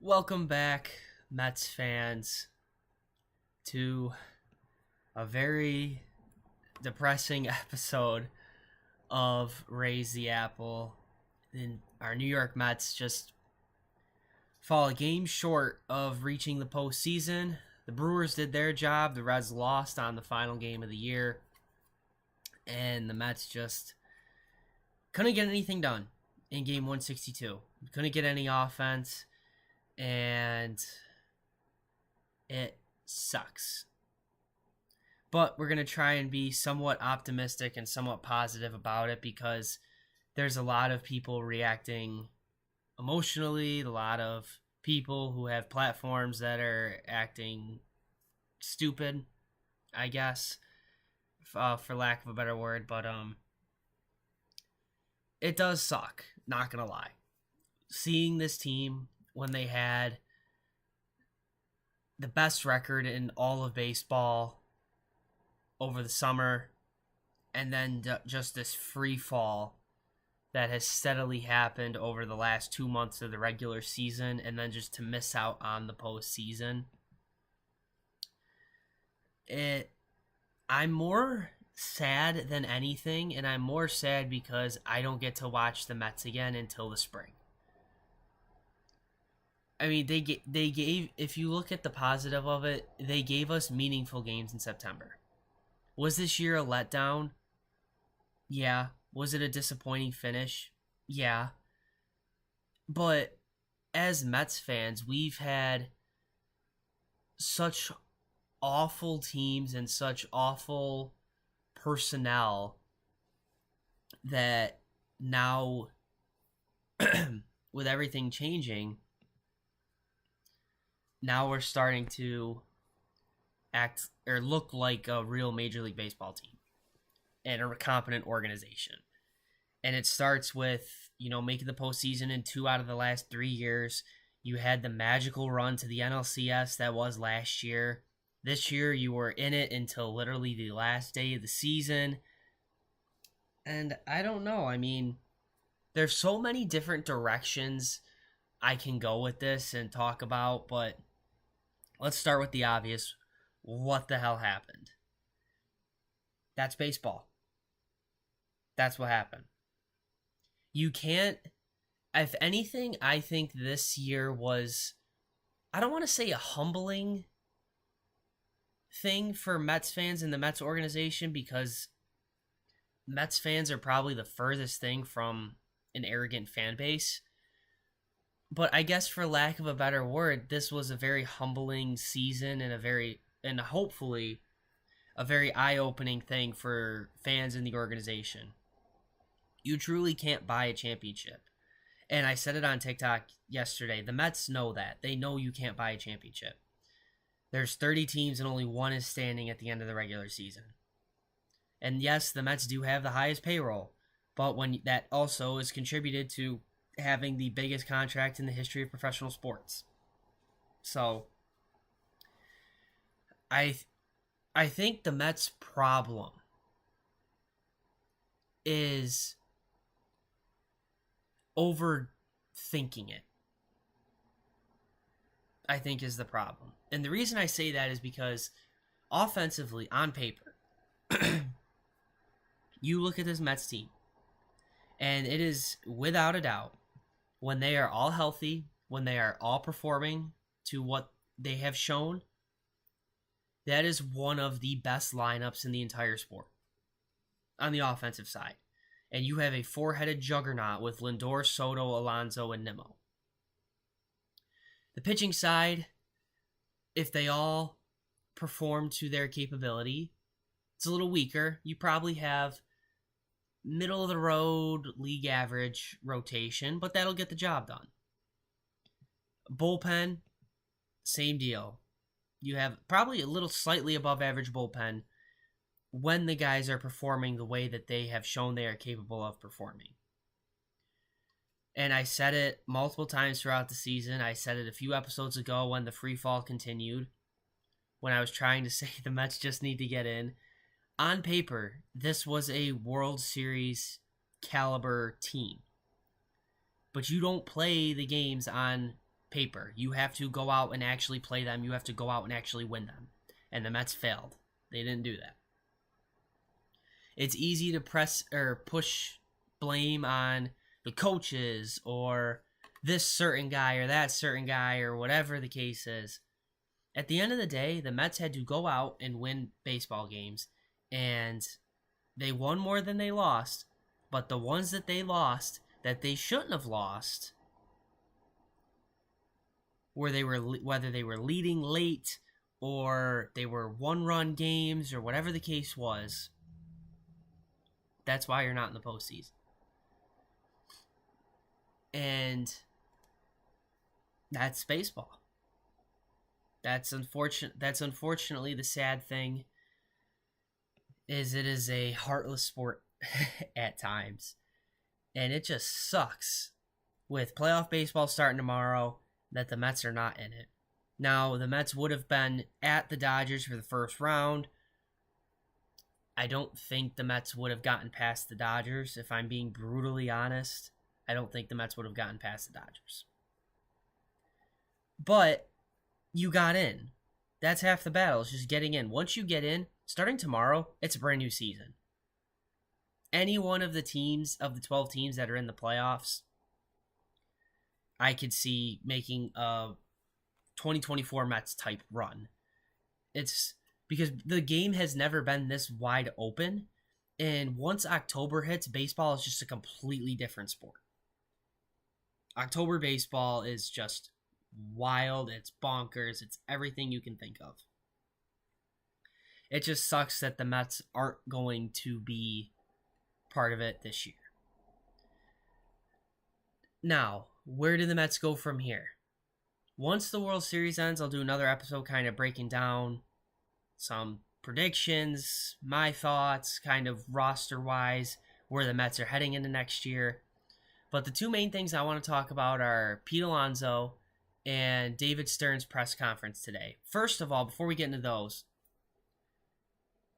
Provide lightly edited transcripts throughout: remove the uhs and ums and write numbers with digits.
Welcome back, Mets fans, to a very depressing episode of Raise the Apple. And our New York Mets just fall a game short of reaching the postseason. The Brewers did their job, the Reds lost on the final game of the year, and the Mets just couldn't get anything done in game 162. Couldn't get any offense, and it sucks. But we're going to try and be somewhat optimistic and somewhat positive about it because there's a lot of people reacting emotionally, a lot of people who have platforms that are acting stupid, I guess, for lack of a better word. But it does suck, not going to lie. Seeing this team when they had the best record in all of baseball over the summer, and then just this free fall that has steadily happened over the last 2 months of the regular season, and then just to miss out on the postseason. I'm more sad than anything, and I'm more sad because I don't get to watch the Mets again until the spring. I mean, they gave, if you look at the positive of it, they gave us meaningful games in September. Was this year a letdown? Yeah. Was it a disappointing finish? Yeah. But as Mets fans, we've had such awful teams and such awful personnel that now, with everything changing, now we're starting to act or look like a real Major League Baseball team and a competent organization. And it starts with, making the postseason in 2 out of the last 3 years. You had the magical run to the NLCS that was last year. This year, you were in it until literally the last day of the season. And I don't know. I mean, there's so many different directions I can go with this and talk about, but let's start with the obvious. What the hell happened? That's baseball. That's what happened. You can't, if anything, I think this year was, I don't want to say a humbling thing for Mets fans and the Mets organization, because Mets fans are probably the furthest thing from an arrogant fan base. But I guess, for lack of a better word, this was a very humbling season and hopefully a very eye-opening thing for fans in the organization. You truly can't buy a championship. And I said it on TikTok yesterday. The Mets know that. They know you can't buy a championship. There's 30 teams and only one is standing at the end of the regular season. And yes, the Mets do have the highest payroll, but when that also is contributed to having the biggest contract in the history of professional sports. So I think the Mets' problem is overthinking it. I think is the problem. And the reason I say that is because offensively, on paper, you look at this Mets team, and it is without a doubt, when they are all healthy, when they are all performing to what they have shown, that is one of the best lineups in the entire sport on the offensive side. And you have a four-headed juggernaut with Lindor, Soto, Alonso, and Nimmo. The pitching side, if they all perform to their capability, it's a little weaker. You probably have middle-of-the-road, league average rotation, but that'll get the job done. Bullpen, same deal. You have probably a little slightly above average bullpen when the guys are performing the way that they have shown they are capable of performing. And I said it multiple times throughout the season. I said it a few episodes ago when the free fall continued, when I was trying to say the Mets just need to get in. On paper, this was a World Series caliber team. But you don't play the games on paper. You have to go out and actually play them. You have to go out and actually win them. And the Mets failed. They didn't do that. It's easy to press or push blame on the coaches or this certain guy or that certain guy or whatever the case is. At the end of the day, the Mets had to go out and win baseball games, and they won more than they lost, but the ones that they lost that they shouldn't have lost, whether they were leading late or they were one-run games or whatever the case was, that's why you're not in the postseason. And that's baseball. That's unfortunately the sad thing, is it is a heartless sport at times. And it just sucks with playoff baseball starting tomorrow that the Mets are not in it. Now, the Mets would have been at the Dodgers for the first round. I don't think the Mets would have gotten past the Dodgers, if I'm being brutally honest. I don't think the Mets would have gotten past the Dodgers. But you got in. That's half the battle. It's just getting in. Once you get in, starting tomorrow, it's a brand new season. Any one of the teams, of the 12 teams that are in the playoffs, I could see making a 2024 Mets type run. It's because the game has never been this wide open. And once October hits, baseball is just a completely different sport. October baseball is just wild. It's bonkers. It's everything you can think of. It just sucks that the Mets aren't going to be part of it this year. Now, where do the Mets go from here? Once the World Series ends, I'll do another episode kind of breaking down some predictions, my thoughts, kind of roster-wise, where the Mets are heading into next year. But the two main things I want to talk about are Pete Alonso and David Stern's press conference today. First of all, before we get into those,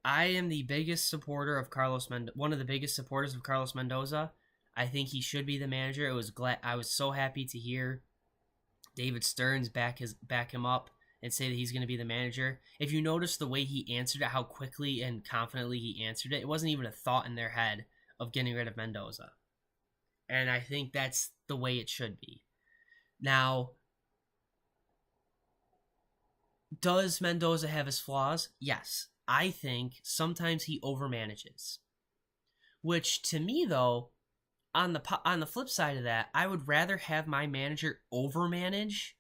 I am the biggest supporter of one of the biggest supporters of Carlos Mendoza. I think he should be the manager. I was so happy to hear David Stearns back him up and say that he's going to be the manager. If you notice the way he answered it, how quickly and confidently he answered it, it wasn't even a thought in their head of getting rid of Mendoza. And I think that's the way it should be. Now, does Mendoza have his flaws? Yes. I think sometimes he overmanages. Which, to me, though, on the flip side of that, I would rather have my manager overmanage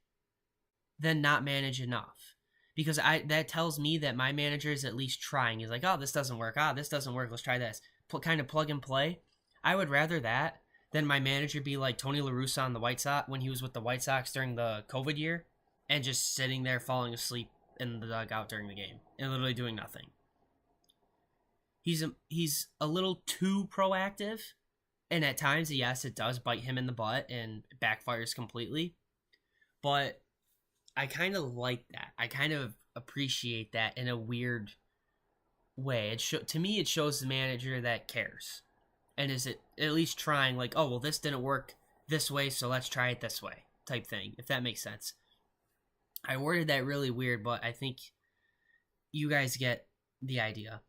than not manage enough. Because that tells me that my manager is at least trying. He's like, oh, this doesn't work. This doesn't work. Let's try this. Kind of plug and play. I would rather that than my manager be like Tony La Russa on the White Sox when he was with the White Sox during the COVID year and just sitting there falling asleep in the dugout during the game and literally doing nothing. He's a little too proactive, and at times, yes, it does bite him in the butt and backfires completely. But I kind of like that. I kind of appreciate that in a weird way. To me, it shows the manager that cares and is at least trying, like, oh, well, this didn't work this way, so let's try it this way type thing, if that makes sense. I worded that really weird, but I think you guys get the idea.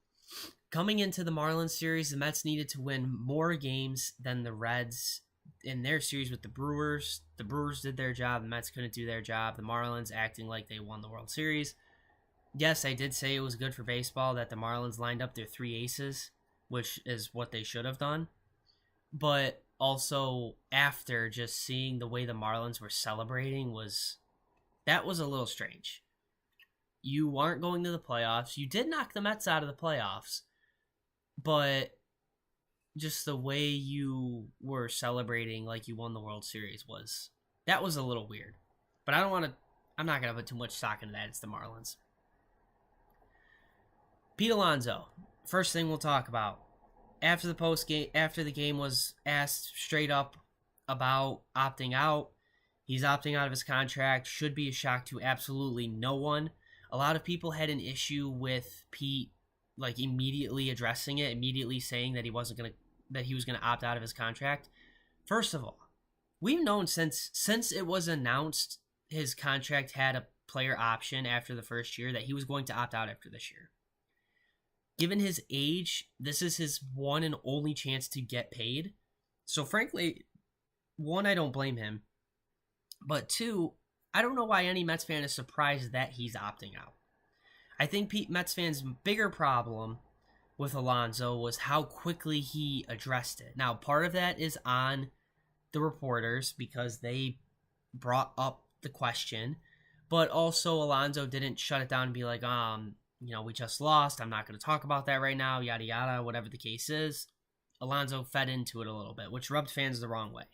Coming into the Marlins series, the Mets needed to win more games than the Reds in their series with the Brewers. The Brewers did their job. The Mets couldn't do their job. The Marlins acting like they won the World Series. Yes, I did say it was good for baseball that the Marlins lined up their three aces, which is what they should have done. But also, after just seeing the way the Marlins were celebrating that was a little strange. You aren't going to the playoffs. You did knock the Mets out of the playoffs. But just the way you were celebrating like you won the World Series was a little weird. But I'm not going to put too much stock into that. It's the Marlins. Pete Alonso, first thing we'll talk about. After the game was asked straight up about opting out, he's opting out of his contract. Should be a shock to absolutely no one. A lot of people had an issue with Pete like immediately addressing it, immediately saying that he was going to opt out of his contract. First of all, we've known since it was announced his contract had a player option after the first year, that he was going to opt out after this year. Given his age, this is his one and only chance to get paid. So frankly, one, I don't blame him. But two, I don't know why any Mets fan is surprised that he's opting out. I think Mets fans' bigger problem with Alonso was how quickly he addressed it. Now, part of that is on the reporters because they brought up the question, but also Alonso didn't shut it down and be like, we just lost. I'm not going to talk about that right now, yada, yada, whatever the case is. Alonso fed into it a little bit, which rubbed fans the wrong way.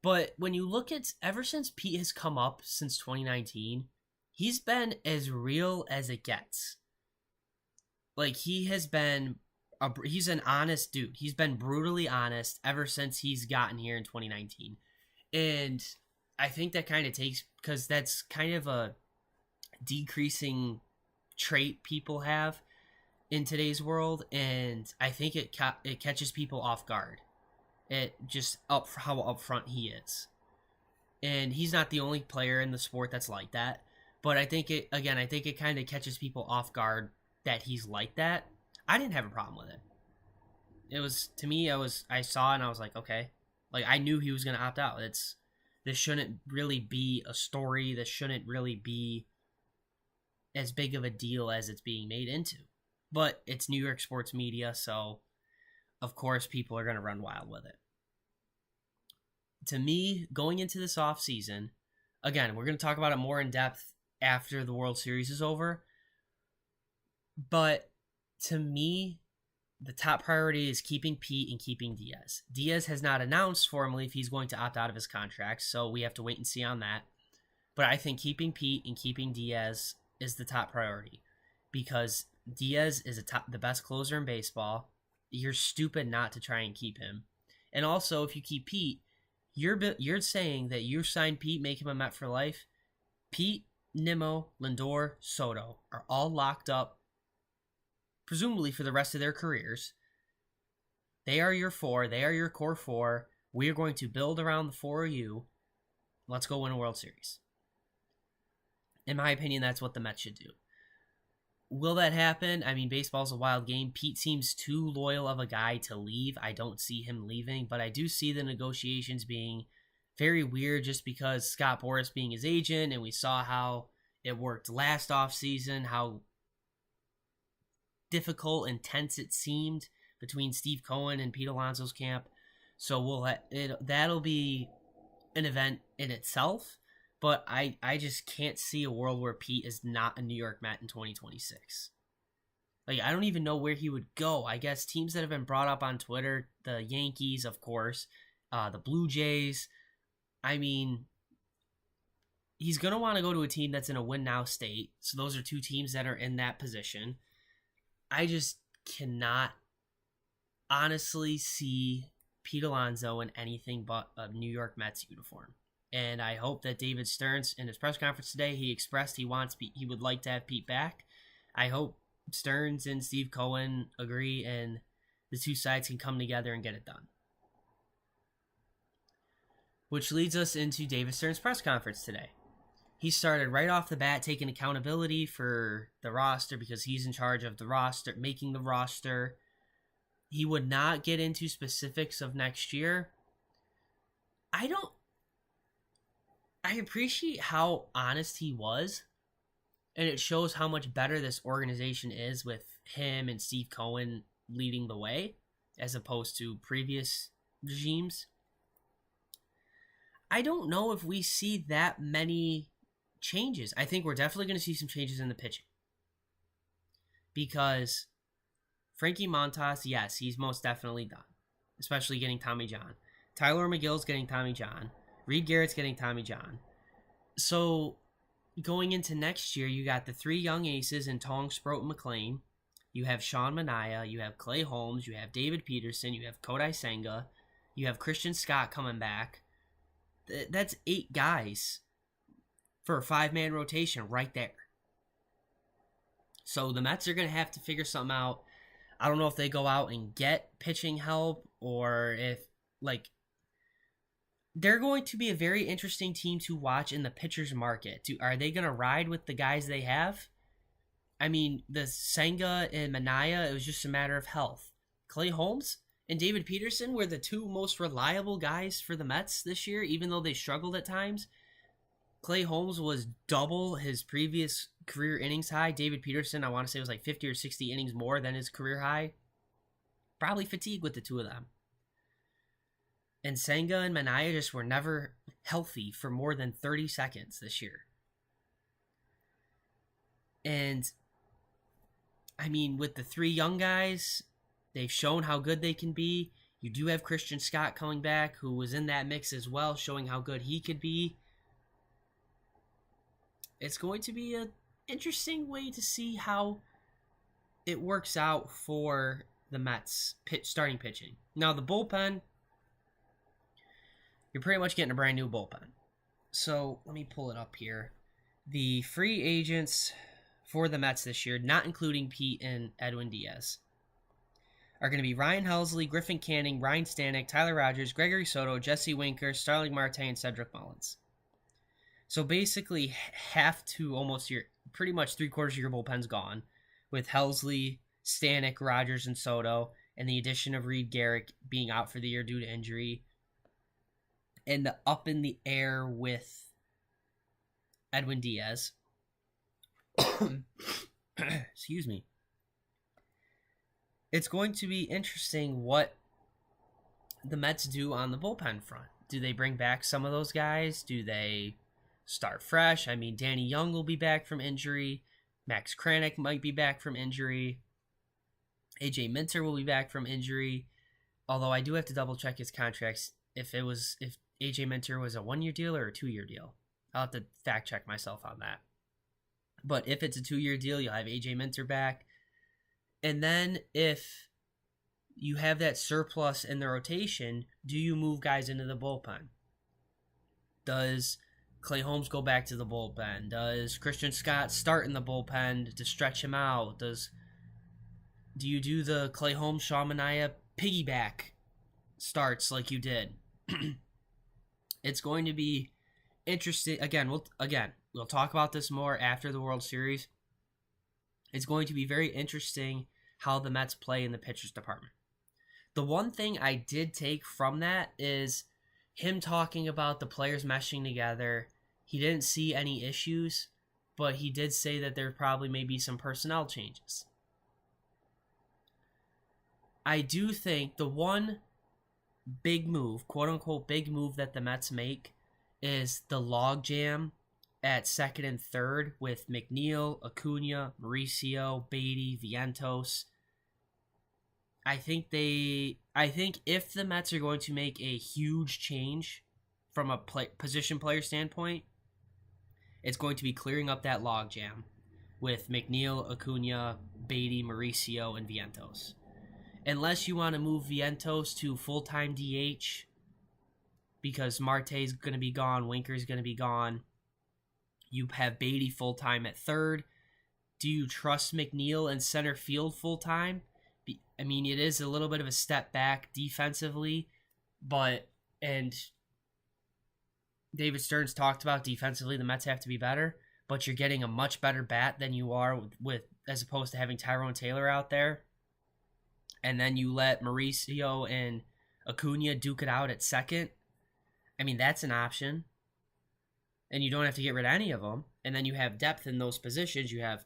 But when you look at, ever since Pete has come up since 2019, he's been as real as it gets. Like, he's an honest dude. He's been brutally honest ever since he's gotten here in 2019. And I think that kind of takes, because that's kind of a decreasing trait people have in today's world, and I think it catches people off guard. It just how upfront he is, and he's not the only player in the sport that's like that. But I think it kind of catches people off guard that he's like that. I didn't have a problem with it. It was, to me, I saw it and I was like, okay, like I knew he was gonna opt out. This shouldn't really be a story. This shouldn't really be as big of a deal as it's being made into. But it's New York sports media, so of course people are going to run wild with it. To me, going into this offseason, again, we're going to talk about it more in depth after the World Series is over. But to me, the top priority is keeping Pete and keeping Diaz. Diaz has not announced formally if he's going to opt out of his contract, so we have to wait and see on that. But I think keeping Pete and keeping Diaz is the top priority, because Diaz is the best closer in baseball. You're stupid not to try and keep him. And also, if you keep Pete, you're saying that you signed Pete, make him a Met for life. Pete, Nimmo, Lindor, Soto are all locked up, presumably for the rest of their careers. They are your four. They are your core four. We are going to build around the four of you. Let's go win a World Series. In my opinion, that's what the Mets should do. Will that happen? I mean, baseball's a wild game. Pete seems too loyal of a guy to leave. I don't see him leaving, but I do see the negotiations being very weird just because Scott Boras being his agent, and we saw how it worked last offseason, how difficult and tense it seemed between Steve Cohen and Pete Alonso's camp. So that'll be an event in itself. But I just can't see a world where Pete is not a New York Met in 2026. Like, I don't even know where he would go. I guess teams that have been brought up on Twitter, the Yankees, of course, the Blue Jays. I mean, he's going to want to go to a team that's in a win-now state. So those are two teams that are in that position. I just cannot honestly see Pete Alonso in anything but a New York Mets uniform. And I hope that David Stearns, in his press conference today, he expressed he would like to have Pete back. I hope Stearns and Steve Cohen agree and the two sides can come together and get it done. Which leads us into David Stearns' press conference today. He started right off the bat taking accountability for the roster because he's in charge of the roster, making the roster. He would not get into specifics of next year. I appreciate how honest he was, and it shows how much better this organization is with him and Steve Cohen leading the way as opposed to previous regimes. I don't know if we see that many changes. I think we're definitely going to see some changes in the pitching, because Frankie Montas, yes, he's most definitely done, especially getting Tommy John. Tyler McGill's getting Tommy John. Reed Garrett's getting Tommy John. So going into next year, you got the three young aces in Tong, Sproat, and McLean. You have Sean Manaea. You have Clay Holmes. You have David Peterson. You have Kodai Senga. You have Christian Scott coming back. That's 8 guys for a 5-man rotation right there. So the Mets are going to have to figure something out. I don't know if they go out and get pitching help or if, like, they're going to be a very interesting team to watch in the pitchers market. Are they going to ride with the guys they have? I mean, the Senga and Manaya, it was just a matter of health. Clay Holmes and David Peterson were the two most reliable guys for the Mets this year, even though they struggled at times. Clay Holmes was double his previous career innings high. David Peterson, I want to say, was like 50 or 60 innings more than his career high. Probably fatigue with the two of them. And Senga and Manaya just were never healthy for more than 30 seconds this year. And, I mean, with the three young guys, they've shown how good they can be. You do have Christian Scott coming back, who was in that mix as well, showing how good he could be. It's going to be an interesting way to see how it works out for the Mets starting pitching. Now, the bullpen, you're pretty much getting a brand new bullpen. So, let me pull it up here. The free agents for the Mets this year, not including Pete and Edwin Diaz, are going to be Ryan Helsley, Griffin Canning, Ryan Stanek, Tyler Rogers, Gregory Soto, Jesse Winker, Starling Marte, and Cedric Mullins. So basically, half to almost pretty much 3/4 of your bullpen's gone, with Helsley, Stanek, Rogers, and Soto, and the addition of Reed Garrett being out for the year due to injury, and the up in the air with Edwin Diaz. Excuse me. It's going to be interesting what the Mets do on the bullpen front. Do they bring back some of those guys? Do they start fresh? I mean, Danny Young will be back from injury. Max Kranick might be back from injury. AJ Minter will be back from injury. Although I do have to double check his contracts if AJ Minter was a 1-year deal or a 2-year deal. I'll have to fact check myself on that. But if it's a 2-year deal, you'll have AJ Minter back. And then if you have that surplus in the rotation, do you move guys into the bullpen? Does Clay Holmes go back to the bullpen? Does Christian Scott start in the bullpen to stretch him out? Do you do the Clay Holmes, Sean Manaea piggyback starts like you did? It's going to be interesting. Again, we'll talk about this more after the World Series. It's going to be very interesting how the Mets play in the pitchers department. The one thing I did take from that is him talking about the players meshing together. He didn't see any issues, but he did say that there probably may be some personnel changes. I do think the one big move, quote-unquote big move that the Mets make is the logjam at second and third with McNeil, Acuna, Mauricio, Beatty, Vientos. I think if the Mets are going to make a huge change from a position player standpoint, it's going to be clearing up that logjam with McNeil, Acuna, Beatty, Mauricio, and Vientos. Unless you want to move Vientos to full-time DH because Marte's going to be gone, Winker's going to be gone. You have Beatty full-time at third. Do you trust McNeil in center field full-time? I mean, it is a little bit of a step back defensively, and David Stearns talked about defensively, the Mets have to be better, but you're getting a much better bat than you are with as opposed to having Tyrone Taylor out there. And then you let Mauricio and Acuna duke it out at second. I mean, that's an option. And you don't have to get rid of any of them. And then you have depth in those positions. You have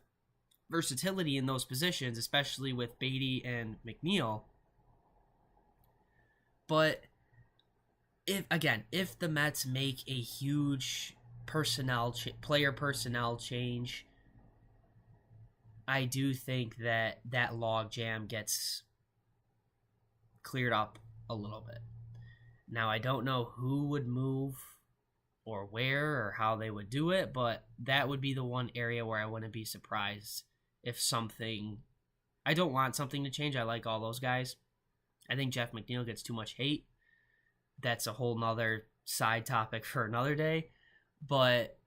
versatility in those positions, especially with Beatty and McNeil. But if the Mets make a huge player personnel change, I do think that logjam gets cleared up a little bit. Now, I don't know who would move or where or how they would do it, but that would be the one area where I wouldn't be surprised if something... I don't want something to change. I like all those guys. I think Jeff McNeil gets too much hate. That's a whole nother side topic for another day. But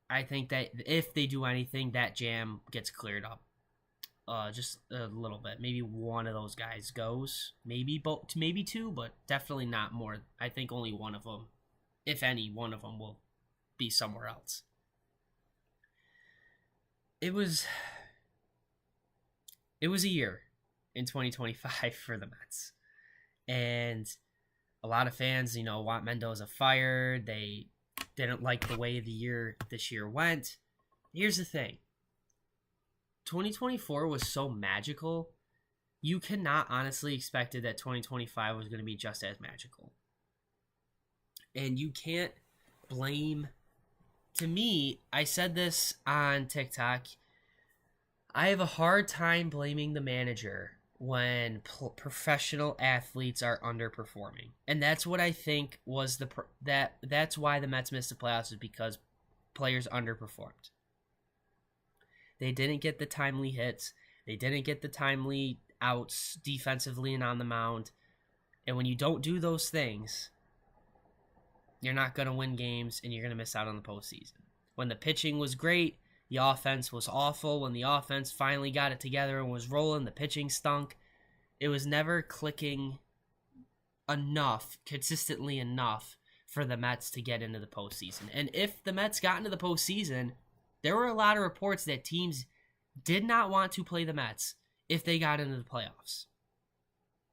I think that if they do anything, that jam gets cleared up just a little bit. Maybe one of those guys goes. Maybe both, maybe two, but definitely not more. I think only one of them, if any, one of them will be somewhere else. It was a year in 2025 for the Mets. And a lot of fans, want Mendoza fired. They didn't like the way this year went. Here's the thing. 2024 was so magical. You cannot honestly expect that 2025 was going to be just as magical. And you can't blame... To me, I said this on TikTok, I have a hard time blaming the manager when professional athletes are underperforming. And that's what I think was that's why the Mets missed the playoffs, is because players underperformed. They didn't get the timely hits. They didn't get the timely outs defensively and on the mound. And when you don't do those things, you're not going to win games and you're going to miss out on the postseason. When the pitching was great, the offense was awful. When the offense finally got it together and was rolling, the pitching stunk. It was never clicking consistently enough for the Mets to get into the postseason. And if the Mets got into the postseason, there were a lot of reports that teams did not want to play the Mets if they got into the playoffs.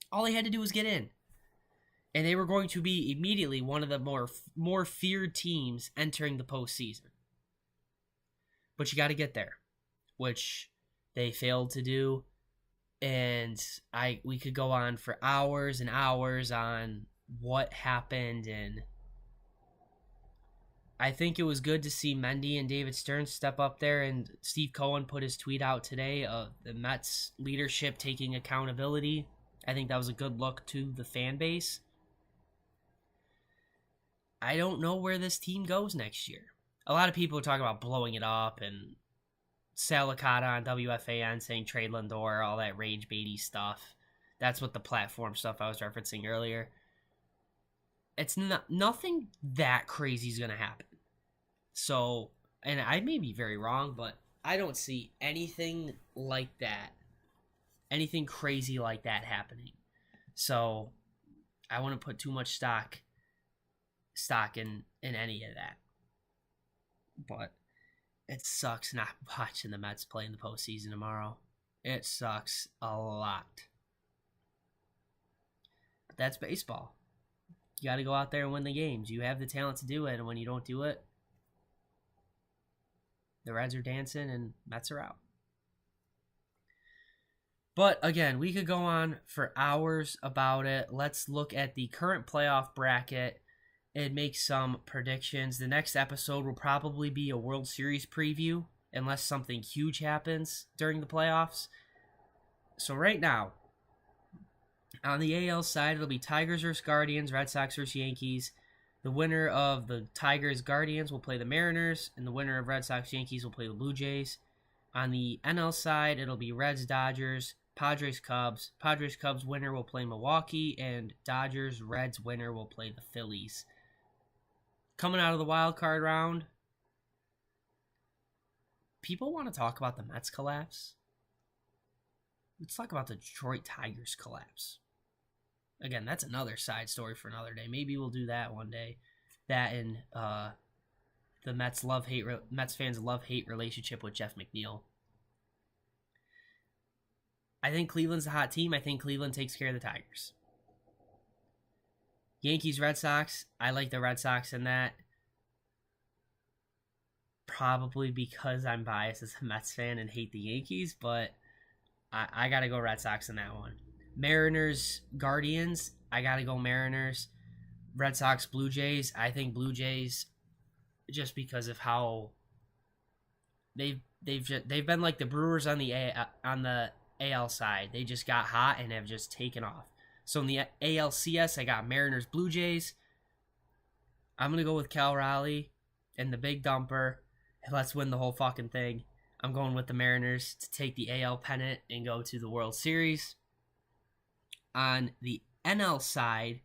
All they had to do was get in. And they were going to be immediately one of the more feared teams entering the postseason. But you got to get there, which they failed to do. And we could go on for hours and hours on what happened, and I think it was good to see Mendy and David Stern step up there, and Steve Cohen put his tweet out today of the Mets leadership taking accountability. I think that was a good look to the fan base. I don't know where this team goes next year. A lot of people are talking about blowing it up, and Sal Licata on WFAN saying trade Lindor, all that rage baity stuff. That's what the platform stuff I was referencing earlier. It's nothing that crazy is going to happen. So, and I may be very wrong, but I don't see anything like that, anything crazy like that happening. So, I wouldn't put too much stock in any of that. But it sucks not watching the Mets play in the postseason tomorrow. It sucks a lot. But that's baseball. You got to go out there and win the games. You have the talent to do it, and when you don't do it, the Reds are dancing and Mets are out. But again, we could go on for hours about it. Let's look at the current playoff bracket and make some predictions. The next episode will probably be a World Series preview, unless something huge happens during the playoffs. So right now, on the AL side, it'll be Tigers versus Guardians, Red Sox versus Yankees. The winner of the Tigers-Guardians will play the Mariners, and the winner of Red Sox-Yankees will play the Blue Jays. On the NL side, it'll be Reds-Dodgers, Padres-Cubs. Padres-Cubs winner will play Milwaukee, and Dodgers-Reds winner will play the Phillies. Coming out of the wild card round, people want to talk about the Mets collapse. Let's talk about the Detroit Tigers collapse. Again, that's another side story for another day. Maybe we'll do that one day. That and the Mets fans love-hate relationship with Jeff McNeil. I think Cleveland's a hot team. I think Cleveland takes care of the Tigers. Yankees, Red Sox. I like the Red Sox in that. Probably because I'm biased as a Mets fan and hate the Yankees, but I got to go Red Sox in that one. Mariners, Guardians. I got to go Mariners. Red Sox, Blue Jays. I think Blue Jays, just because of how they've been like the Brewers on the AL side. They just got hot and have just taken off. So in the ALCS, I got Mariners, Blue Jays. I'm going to go with Cal Raleigh and the big dumper. Let's win the whole fucking thing. I'm going with the Mariners to take the AL pennant and go to the World Series. On the NL side,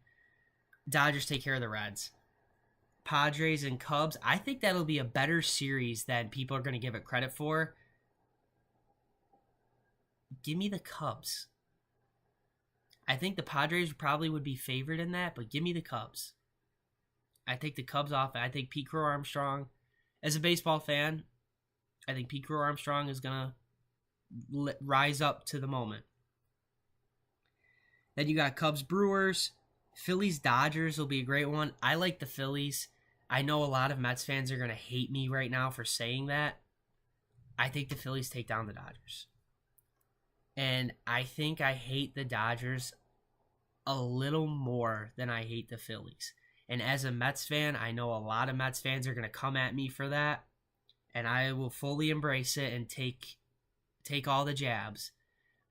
Dodgers take care of the Reds. Padres and Cubs, I think that'll be a better series than people are going to give it credit for. give me the Cubs. I think the Padres probably would be favored in that, but give me the Cubs. I take the Cubs off. I think Pete Crow Armstrong, as a baseball fan, I think Pete Crow Armstrong is going to rise up to the moment. Then you got Cubs Brewers. Phillies Dodgers will be a great one. I like the Phillies. I know a lot of Mets fans are going to hate me right now for saying that. I think the Phillies take down the Dodgers. And I think I hate the Dodgers a little more than I hate the Phillies. And as a Mets fan, I know a lot of Mets fans are going to come at me for that. And I will fully embrace it and take all the jabs.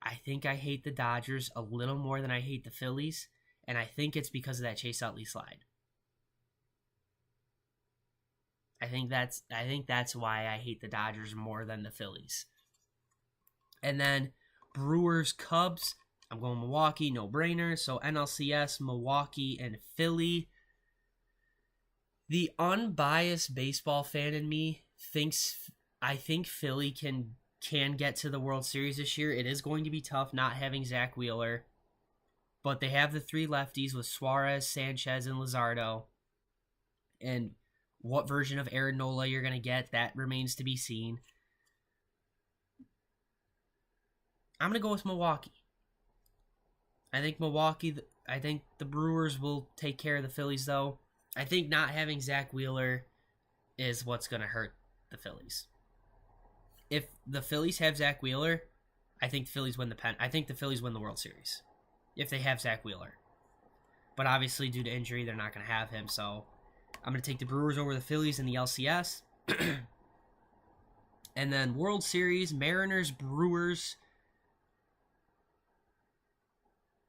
I think I hate the Dodgers a little more than I hate the Phillies. And I think it's because of that Chase Utley slide. I think that's why I hate the Dodgers more than the Phillies. And then Brewers Cubs. I'm going Milwaukee, no brainer. So NLCS, Milwaukee, and Philly. The unbiased baseball fan in me I think Philly can get to the World Series this year. It is going to be tough not having Zach Wheeler. But they have the three lefties with Suarez, Sanchez, and Luzardo. And what version of Aaron Nola you're going to get, that remains to be seen. I'm going to go with Milwaukee. I think the Brewers will take care of the Phillies, though. I think not having Zach Wheeler is what's going to hurt the Phillies. If the Phillies have Zach Wheeler, I think the Phillies win the World Series. If they have Zach Wheeler. But obviously, due to injury, they're not going to have him, so I'm going to take the Brewers over the Phillies in the LCS. And then World Series, Mariners, Brewers.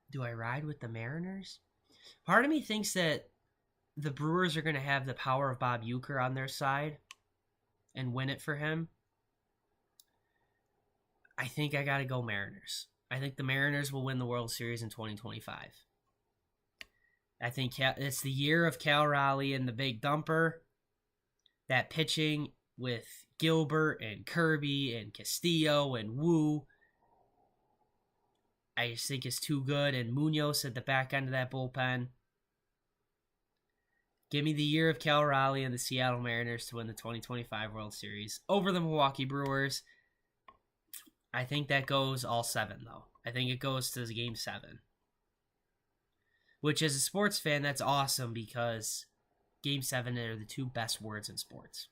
Do I ride with the Mariners? Part of me thinks that the Brewers are going to have the power of Bob Uecker on their side and win it for him. I think I got to go Mariners. I think the Mariners will win the World Series in 2025. I think it's the year of Cal Raleigh and the Big Dumper. That pitching with Gilbert and Kirby and Castillo and Wu, I just think it's too good. And Munoz at the back end of that bullpen. Give me the year of Cal Raleigh and the Seattle Mariners to win the 2025 World Series over the Milwaukee Brewers. I think that goes all 7, though. I think it goes to Game 7. Which, as a sports fan, that's awesome because Game 7 are the 2 best words in sports.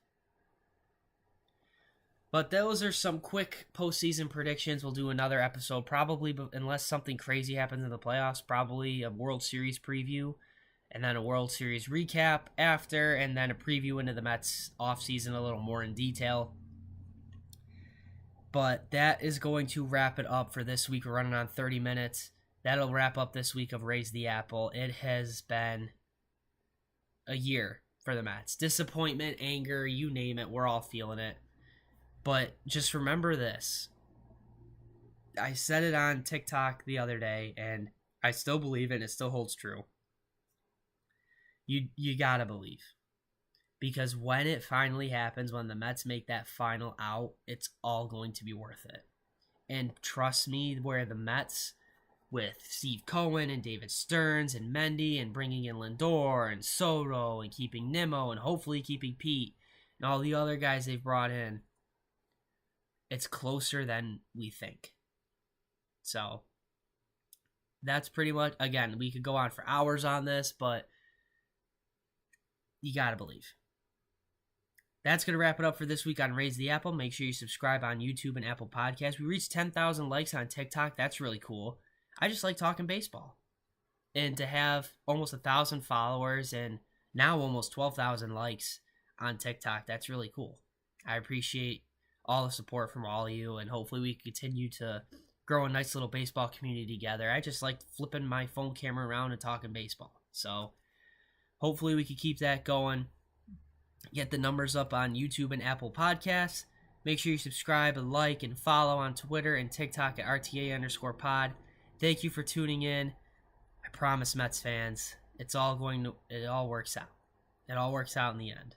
But those are some quick postseason predictions. We'll do another episode, probably, unless something crazy happens in the playoffs, probably a World Series preview, and then a World Series recap after, and then a preview into the Mets offseason a little more in detail. But that is going to wrap it up for this week. We're running on 30 minutes. That'll wrap up this week of Raise the Apple. It has been a year for the Mets. Disappointment, anger, you name it. We're all feeling it. But just remember this. I said it on TikTok the other day, and I still believe it, and it still holds true. You gotta believe. Because when it finally happens, when the Mets make that final out, it's all going to be worth it. And trust me, where the Mets, with Steve Cohen and David Stearns and Mendy and bringing in Lindor and Soto and keeping Nimmo and hopefully keeping Pete and all the other guys they've brought in, it's closer than we think. So that's pretty much, again, we could go on for hours on this, but you gotta believe. That's going to wrap it up for this week on Raise the Apple. Make sure you subscribe on YouTube and Apple Podcasts. We reached 10,000 likes on TikTok. That's really cool. I just like talking baseball. And to have almost 1,000 followers and now almost 12,000 likes on TikTok, that's really cool. I appreciate all the support from all of you, and hopefully we can continue to grow a nice little baseball community together. I just like flipping my phone camera around and talking baseball. So hopefully we can keep that going. Get the numbers up on YouTube and Apple Podcasts. Make sure you subscribe and like and follow on Twitter and TikTok at RTA_pod. Thank you for tuning in. I promise, Mets fans, it all works out. It all works out in the end.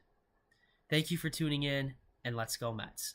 Thank you for tuning in, and let's go Mets.